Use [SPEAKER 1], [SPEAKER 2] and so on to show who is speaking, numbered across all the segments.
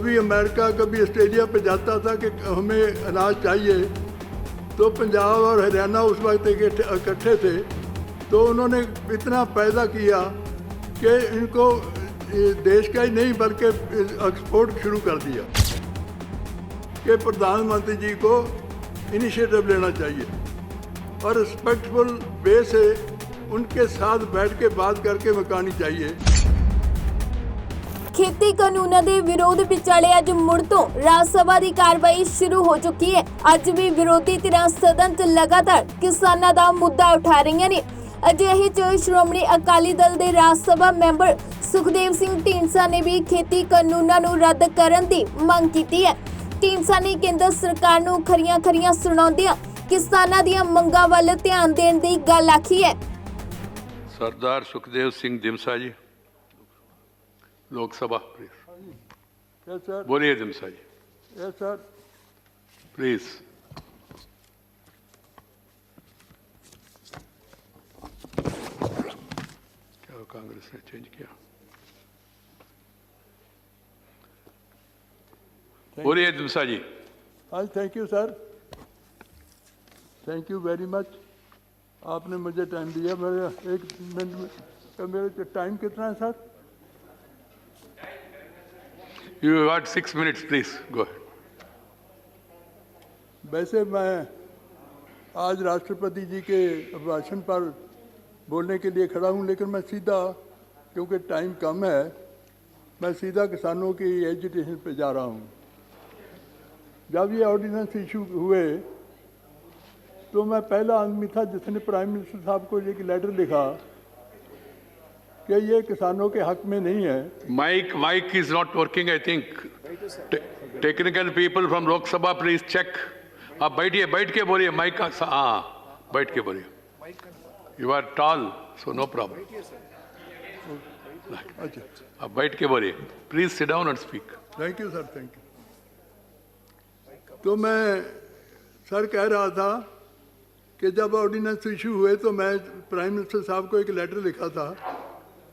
[SPEAKER 1] कभी अमेरिका कभी ऑस्ट्रेलिया पे जाता था कि हमें अनाज चाहिए, तो पंजाब और हरियाणा उस वक्त इकट्ठे थे, तो उन्होंने इतना पैदा किया कि इनको देश का ही नहीं बल्कि एक्सपोर्ट शुरू कर दिया कि प्रधानमंत्री जी को इनिशिएटिव लेना चाहिए और रिस्पेक्टफुल वे से उनके साथ बैठ के बात करके मुकानी चाहिए।
[SPEAKER 2] खेती कानूनों के विरोध विचाले अज मुड़ तो राज सभा की कार्रवाई शुरू हो चुकी है। अज भी विरोधी धिरां सदन च लगातार किसानां दा मुद्दा उठा रही ने। अजिहे च श्रोमणी अकाली दल के राज सभा मैंबर सुखदेव सिंह ढींडसा ने भी खेती कानूनों नूं रद्द करन दी मंग कीती है। ढींडसा ने केंद्र सरकार नूं खरियां सुणाउंदियां किसानां दीयां मंगां वल ध्यान देण दी गल आखी है।
[SPEAKER 3] Sardar Sukhdev Singh Dhindsa ji, Lok Sabha please.
[SPEAKER 1] Yes sir.
[SPEAKER 3] बोलिए Dhindsa ji.
[SPEAKER 1] Yes sir.
[SPEAKER 3] Please. क्या कांग्रेस ने चेंज किया? बोलिए ढींडसा जी।
[SPEAKER 1] हाँ, thank you sir, thank you very much. आपने मुझे टाइम दिया। मेरे 1 मिनट में मेरे टाइम कितना है sir?
[SPEAKER 3] You have got 6 minutes, please. Go ahead.
[SPEAKER 1] वैसे मैं आज राष्ट्रपति जी के भाषण पर बोलने के लिए खड़ा हूँ, लेकिन मैं सीधा, क्योंकि टाइम कम है, मैं सीधा किसानों की एजुटेशन पे जा रहा हूँ। जब ये ऑर्डिनेंस इशू हुए तो मैं पहला आदमी था जिसने प्राइम मिनिस्टर साहब को एक लेटर लिखा कि ये किसानों के हक में नहीं है।
[SPEAKER 3] Mic is not working, I think. Technical people from Lok Sabha, please check. आप बैठ के बोलिए। माइक का हाँ, बैठ के बोलिए। You are tall, so no problem.
[SPEAKER 1] अच्छा,
[SPEAKER 3] आप बैठ के बोलिए। Please sit down and speak.
[SPEAKER 1] Thank you sir, thank you. तो मैं सर कह रहा था कि जब ऑर्डिनेंस इशू हुए तो मैं प्राइम मिनिस्टर साहब को एक लेटर लिखा था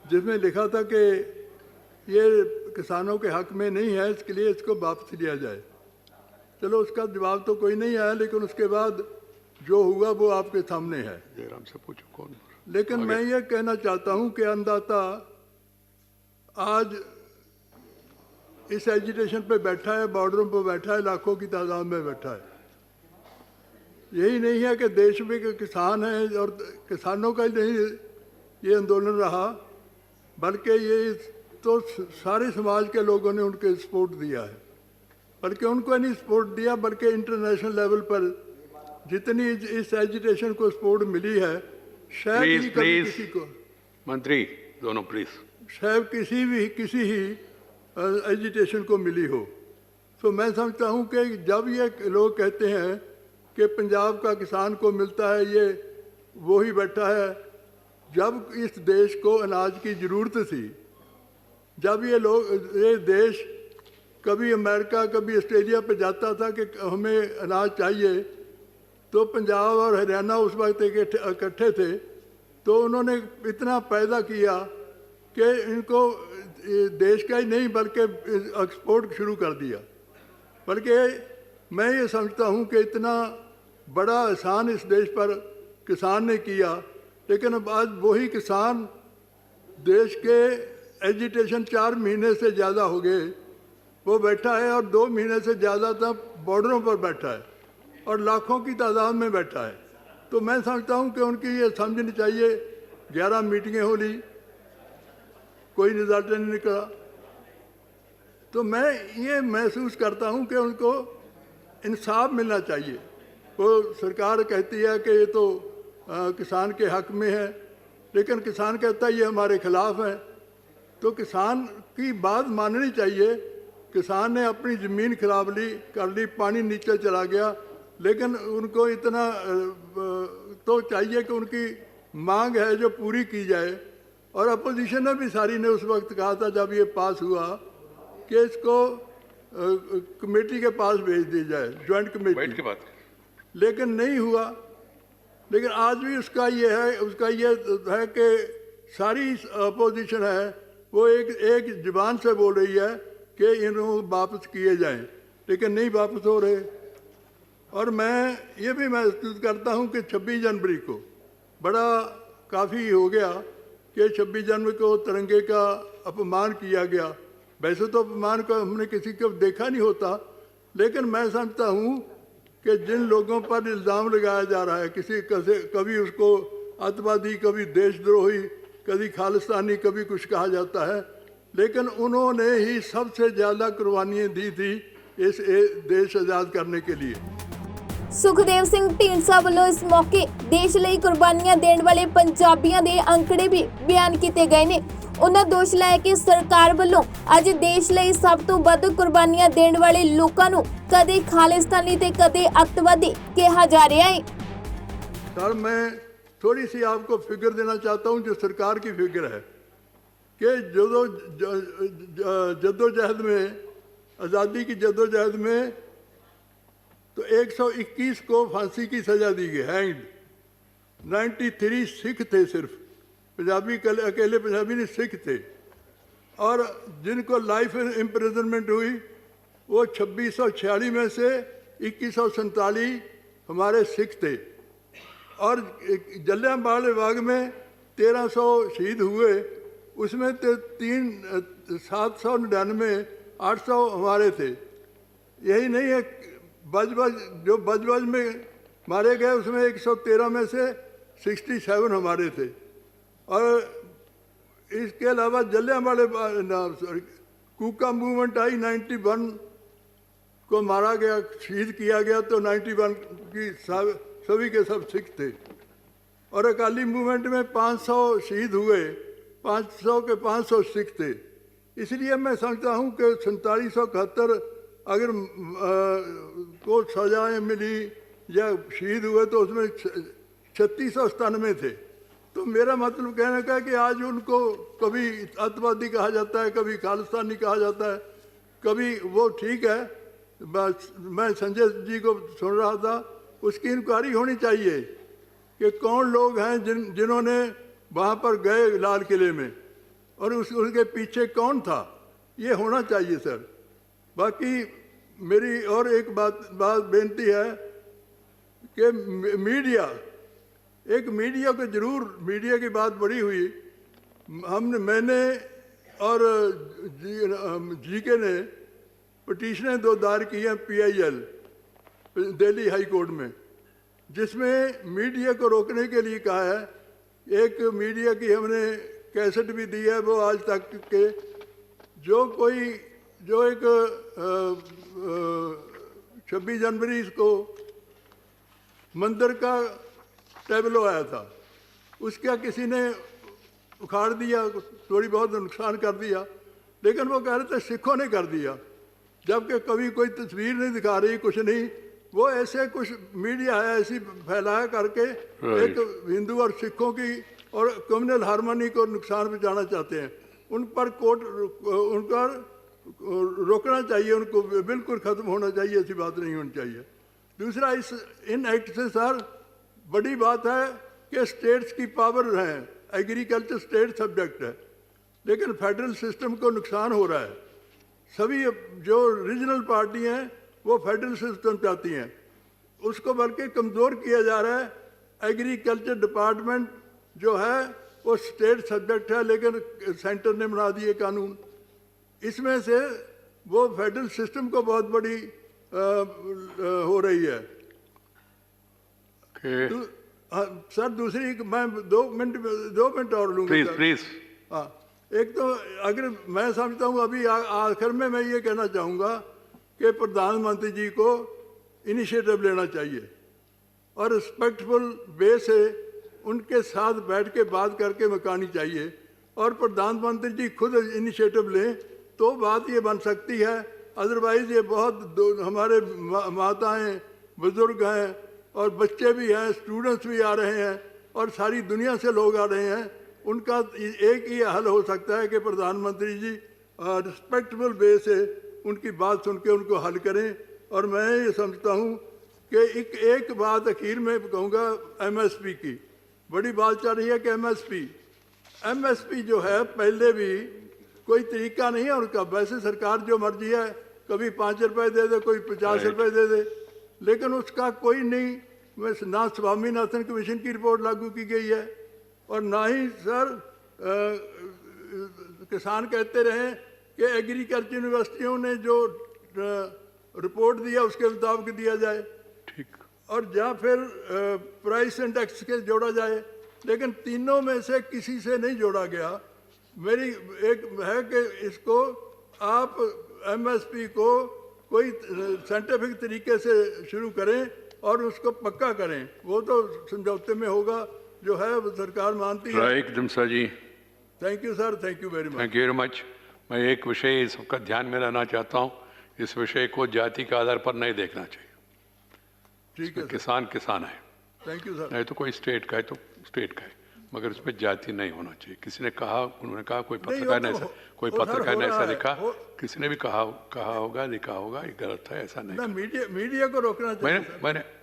[SPEAKER 1] जिसमें लिखा था कि ये किसानों के हक में नहीं है, इसके लिए इसको वापस लिया जाए। चलो, उसका जवाब तो कोई नहीं आया, लेकिन उसके बाद जो हुआ वो आपके सामने है।
[SPEAKER 3] जयराम से पूछो कौन।
[SPEAKER 1] लेकिन मैं ये कहना चाहता हूँ कि अन्नदाता आज इस एजिटेशन पे बैठा है, बॉर्डरों पे बैठा है, लाखों की तादाद में बैठा है। यही नहीं है कि देश में के किसान हैं और किसानों का ही नहीं ये आंदोलन रहा, बल्कि ये तो सारे समाज के लोगों ने उनके सपोर्ट दिया है। बल्कि उनको नहीं सपोर्ट दिया, बल्कि इंटरनेशनल लेवल पर जितनी इस एजिटेशन को सपोर्ट मिली है, शायद ही कभी किसी को,
[SPEAKER 3] मंत्री दोनों प्लीज,
[SPEAKER 1] शायद किसी ही एजिटेशन को मिली हो। तो मैं समझता हूँ कि जब ये लोग कहते हैं कि पंजाब का किसान को मिलता है, ये वो ही बैठा है। जब इस देश को अनाज की ज़रूरत थी, जब ये देश कभी अमेरिका कभी ऑस्ट्रेलिया पे जाता था कि हमें अनाज चाहिए, तो पंजाब और हरियाणा उस वक्त इकट्ठे थे, तो उन्होंने इतना पैदा किया कि इनको देश का ही नहीं बल्कि एक्सपोर्ट शुरू कर दिया। बल्कि मैं ये समझता हूँ कि इतना बड़ा एहसान इस देश पर किसान ने किया, लेकिन अब आज वही किसान देश के एजिटेशन 4 महीने से ज़्यादा हो गए वो बैठा है, और 2 महीने से ज़्यादा तक बॉर्डरों पर बैठा है और लाखों की तादाद में बैठा है। तो मैं समझता हूँ कि उनकी ये समझनी चाहिए। 11 मीटिंगें हो ली, कोई रिजल्ट नहीं निकला। तो मैं ये महसूस करता हूँ कि उनको इंसाफ मिलना चाहिए। वो सरकार कहती है कि ये तो किसान के हक में है, लेकिन किसान कहता है ये हमारे खिलाफ है। तो किसान की बात माननी चाहिए। किसान ने अपनी ज़मीन खराब कर ली, पानी नीचे चला गया, लेकिन उनको इतना तो चाहिए कि उनकी मांग है जो पूरी की जाए। और अपोजिशन ने भी सारी ने उस वक्त कहा था जब ये पास हुआ कि इसको कमेटी के पास भेज दी जाए, ज्वाइंट कमेटी
[SPEAKER 3] की बात,
[SPEAKER 1] लेकिन नहीं हुआ। लेकिन आज भी उसका ये है कि सारी अपोजिशन है वो एक ज़बान से बोल रही है कि इनको वापस किए जाएं, लेकिन नहीं वापस हो रहे। और मैं ये भी महसूस करता हूँ कि 26 जनवरी को बड़ा काफ़ी हो गया कि 26 जनवरी को तिरंगे का अपमान किया गया। वैसे तो अपमान का हमने किसी को देखा नहीं होता, लेकिन मैं समझता हूँ कि जिन लोगों पर इल्ज़ाम लगाया जा रहा है, कभी उसको अतवादी, कभी देशद्रोही, कभी खालिस्तानी, कभी कुछ कहा जाता है, लेकिन उन्होंने ही सबसे ज़्यादा कुर्बानियाँ दी थी इस देश आज़ाद करने के लिए।
[SPEAKER 2] ਸੁਖਦੇਵ ਸਿੰਘ ਢੀਂਡਸਾ ਵੱਲੋਂ ਇਸ ਮੌਕੇ ਦੇਸ਼ ਲਈ ਕੁਰਬਾਨੀਆਂ ਦੇਣ ਵਾਲੇ ਪੰਜਾਬੀਆਂ ਦੇ ਅੰਕੜੇ ਵੀ ਬਿਆਨ ਕੀਤੇ ਗਏ ਨੇ। ਉਹਨਾਂ ਦੋਸ਼ ਲਾਇਆ ਕਿ ਸਰਕਾਰ ਵੱਲੋਂ ਅੱਜ ਦੇਸ਼ ਲਈ ਸਭ ਤੋਂ ਵੱਧ ਕੁਰਬਾਨੀਆਂ ਦੇਣ ਵਾਲੇ ਲੋਕਾਂ ਨੂੰ ਕਦੇ ਖਾਲਿਸਤਾਨੀ ਤੇ ਕਦੇ ਅੱਤਵਾਦੀ ਕਿਹਾ ਜਾ ਰਿਹਾ ਹੈ।
[SPEAKER 1] सर, मैं थोड़ी सी आपको फिगर देना चाहता हूँ जो सरकार की फिगर है कि जद्दोजहद में, आज़ादी की जद्दोजहद में तो 121 को फांसी की सज़ा दी गई, हैंग्ड। 93 सिख थे, सिर्फ पंजाबी, अकेले पंजाबी नहीं, सिख थे। और जिनको लाइफ इम्प्रिजनमेंट हुई वो 2646 में से 2147 हमारे सिख थे। और जलियांवाला बाग में 1300 शहीद हुए, उसमें तो 799 800 हमारे थे। यही नहीं है, बजबज में मारे गए उसमें 113 में से 67 हमारे थे। और इसके अलावा जलियांवाला कूका मूवमेंट आई, 91 को मारा गया, शहीद किया गया, तो 91 की सभी के सब सिख थे। और अकाली मूवमेंट में 500 शहीद हुए, 500 के 500 सिख थे। इसलिए मैं समझता हूँ कि 4771 अगर को सजाएं मिली या शहीद हुए तो उसमें 3697 थे। तो मेरा मतलब कहने का है कि आज उनको कभी अतवादी कहा जाता है, कभी खालिस्तानी कहा जाता है, कभी वो ठीक है। मैं संजय जी को सुन रहा था, उसकी इंक्वायरी होनी चाहिए कि कौन लोग हैं जिन्होंने वहाँ पर गए लाल किले में और उसके पीछे कौन था, ये होना चाहिए सर। बाकी मेरी और एक बात बेनती है कि मीडिया को जरूर, मीडिया की बात बड़ी हुई, मैंने और जीके ने पिटीशनें 2 दायर की हैं PIL दिल्ली हाई कोर्ट में, जिसमें मीडिया को रोकने के लिए कहा है। एक मीडिया की हमने कैसेट भी दी है, वो आज तक के जो एक 26 जनवरी को मंदिर का टैबलो आया था, उसका किसी ने उखाड़ दिया, थोड़ी बहुत नुकसान कर दिया, लेकिन वो कह रहे थे सिखों ने कर दिया, जबकि कभी कोई तस्वीर नहीं दिखा रही, कुछ नहीं। वो ऐसे कुछ मीडिया है ऐसी फैलाया करके एक हिंदू और सिखों की और कम्युनल हार्मनी को नुकसान पहुंचाना चाहते हैं। उन पर उनका रोकना चाहिए, उनको बिल्कुल ख़त्म होना चाहिए, ऐसी बात नहीं होनी चाहिए। दूसरा, इन एक्ट से सर बड़ी बात है कि स्टेट्स की पावर है, एग्रीकल्चर स्टेट सब्जेक्ट है, लेकिन फेडरल सिस्टम को नुकसान हो रहा है। सभी जो रीजनल पार्टी हैं वो फेडरल सिस्टम चाहती हैं, उसको बल्कि कमज़ोर किया जा रहा है। एग्रीकल्चर डिपार्टमेंट जो है वो स्टेट सब्जेक्ट है, लेकिन सेंटर ने बना दिए कानून। इसमें से वो फेडरल सिस्टम को बहुत बड़ी हो रही है। सर दूसरी, मैं 2 मिनट और लूँगा।
[SPEAKER 3] प्लीज।
[SPEAKER 1] हाँ, एक तो अगर मैं समझता हूँ अभी आखिर में मैं ये कहना चाहूँगा कि प्रधानमंत्री जी को इनिशिएटिव लेना चाहिए और रिस्पेक्टफुल वे से उनके साथ बैठ के बात करके मकानी चाहिए। और प्रधानमंत्री जी खुद इनिशिएटिव लें तो बात ये बन सकती है। अदरवाइज़ ये बहुत हमारे माताएं, बुज़ुर्ग हैं और बच्चे भी हैं, स्टूडेंट्स भी आ रहे हैं और सारी दुनिया से लोग आ रहे हैं। उनका एक ही हल हो सकता है कि प्रधानमंत्री जी रिस्पेक्टफुल वे से उनकी बात सुन के उनको हल करें। और मैं ये समझता हूँ कि एक बात आखिर में कहूँगा, MSP की बड़ी बात चल रही है कि MSP जो है पहले भी कोई तरीका नहीं है उनका। वैसे सरकार जो मर्जी है, कभी 5 रुपए दे दे, कोई 50 रुपए दे दे, लेकिन उसका कोई नहीं। ना स्वामीनाथन कमीशन की रिपोर्ट लागू की गई है और ना ही सर किसान कहते रहे कि एग्रीकल्चर यूनिवर्सिटियों ने जो रिपोर्ट दिया उसके मुताबिक दिया जाए,
[SPEAKER 3] ठीक,
[SPEAKER 1] और या फिर प्राइस इंडेक्स के जोड़ा जाए, लेकिन तीनों में से किसी से नहीं जोड़ा गया। मेरी एक है कि इसको आप एमएसपी को कोई साइंटिफिक तरीके से शुरू करें और उसको पक्का करें, वो तो समझौते में होगा, जो है वो सरकार मानती है।
[SPEAKER 3] Right Dhindsa ji,
[SPEAKER 1] thank you sir, thank you very much.
[SPEAKER 3] Thank you very much. मैं एक विषय सबका ध्यान में लाना चाहता हूँ, इस विषय को जाति के आधार पर नहीं देखना चाहिए।
[SPEAKER 1] ठीक है सर,
[SPEAKER 3] किसान किसान है,
[SPEAKER 1] थैंक यू सर।
[SPEAKER 3] नहीं तो कोई स्टेट का है तो स्टेट का है, मगर उसमें जाति नहीं होना चाहिए। किसी ने कहा, उन्होंने कहा, कोई पत्रकार ने ऐसा, कोई पत्रकार ने ऐसा लिखा, किसी ने भी कहा होगा, लिखा होगा, ये गलत है, ऐसा नहीं।
[SPEAKER 1] ना मीडिया को रोकना चाहिए।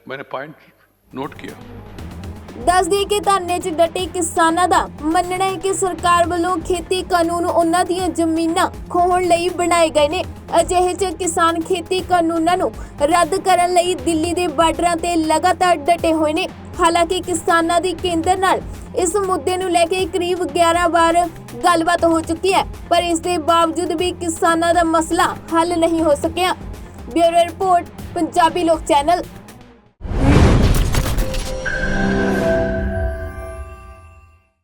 [SPEAKER 3] मैंने पॉइंट नोट किया।
[SPEAKER 2] ਦੱਸ ਦਈਏ ਕਿ ਧਰਨੇ 'ਚ ਡਟੇ ਕਿਸਾਨਾਂ ਦਾ ਮੰਨਣਾ ਹੈ ਕਿ ਸਰਕਾਰ ਵੱਲੋਂ ਖੇਤੀ ਕਾਨੂੰਨ ਉਹਨਾਂ ਦੀਆਂ ਜ਼ਮੀਨਾਂ ਖੋਹਣ ਲਈ ਬਣਾਏ ਗਏ ਨੇ। ਅਜਿਹੇ 'ਚ ਕਿਸਾਨ ਖੇਤੀ ਕਾਨੂੰਨਾਂ ਨੂੰ ਰੱਦ ਕਰਨ ਲਈ ਦਿੱਲੀ ਦੇ ਬਾਰਡਰਾਂ ਤੇ ਲਗਾਤਾਰ ਡਟੇ ਹੋਏ ਨੇ। ਹਾਲਾਂਕਿ ਕਿਸਾਨਾਂ ਦੀ ਕੇਂਦਰ ਨਾਲ ਇਸ ਮੁੱਦੇ ਨੂੰ ਲੈ ਕੇ ਕਰੀਬ 11 ਵਾਰ ਗੱਲਬਾਤ ਹੋ ਚੁੱਕੀ ਹੈ, ਪਰ ਇਸ ਦੇ ਬਾਵਜੂਦ ਵੀ ਕਿਸਾਨਾਂ ਦਾ ਮਸਲਾ ਹੱਲ ਨਹੀਂ ਹੋ ਸਕਿਆ। ਬਿਊਰੋ ਰਿਪੋਰਟ, ਪੰਜਾਬੀ ਲੋਕ ਚੈਨਲ।